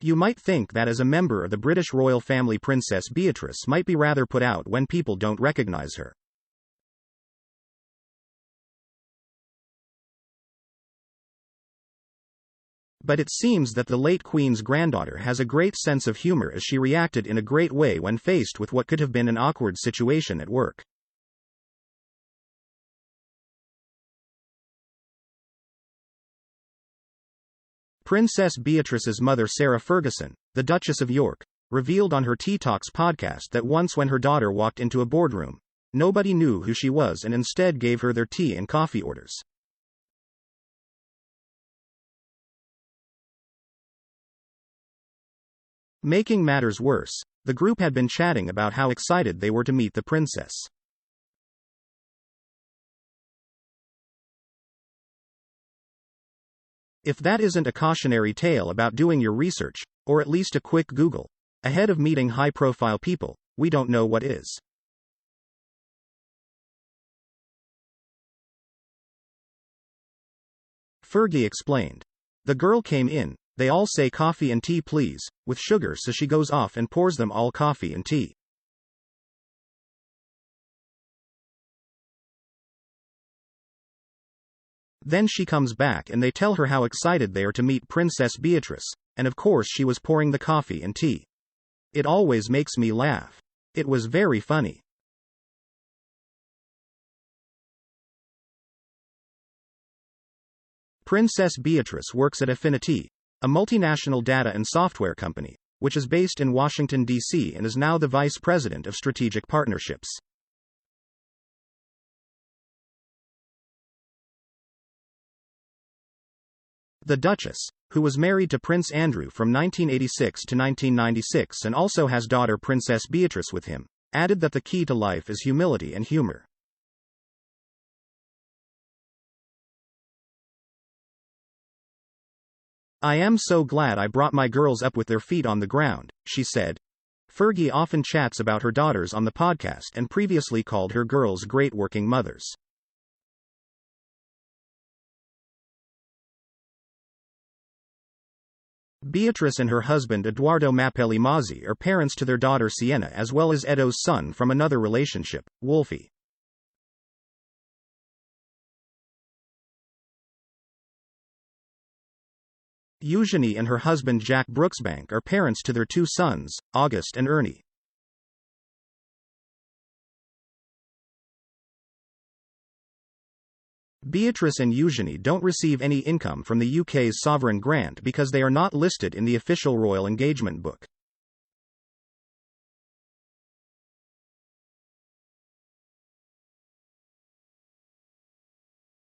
You might think that as a member of the British royal family, Princess Beatrice might be rather put out when people don't recognize her. But it seems that the late Queen's granddaughter has a great sense of humor, as she reacted in a great way when faced with what could have been an awkward situation at work. Princess Beatrice's mother, Sarah Ferguson, the Duchess of York, revealed on her Tea Talks podcast that once when her daughter walked into a boardroom, nobody knew who she was and instead gave her their tea and coffee orders. Making matters worse, the group had been chatting about how excited they were to meet the princess. If that isn't a cautionary tale about doing your research, or at least a quick Google, ahead of meeting high-profile people, we don't know what is. Fergie explained. The girl came in, they all say coffee and tea please, with sugar, so she goes off and pours them all coffee and tea. Then she comes back and they tell her how excited they are to meet Princess Beatrice, and of course she was pouring the coffee and tea. It always makes me laugh. It was very funny. Princess Beatrice works at Affinity, a multinational data and software company, which is based in Washington, D.C. and is now the Vice President of Strategic Partnerships. The Duchess, who was married to Prince Andrew from 1986 to 1996 and also has daughter Princess Beatrice with him, added that the key to life is humility and humor. I am so glad I brought my girls up with their feet on the ground, she said. Fergie often chats about her daughters on the podcast and previously called her girls great working mothers. Beatrice and her husband Edoardo Mappelli Mazzi are parents to their daughter Sienna as well as Edo's son from another relationship, Wolfie. Eugenie and her husband Jack Brooksbank are parents to their two sons, August and Ernie. Beatrice and Eugenie don't receive any income from the UK's sovereign grant because they are not listed in the official royal engagement book.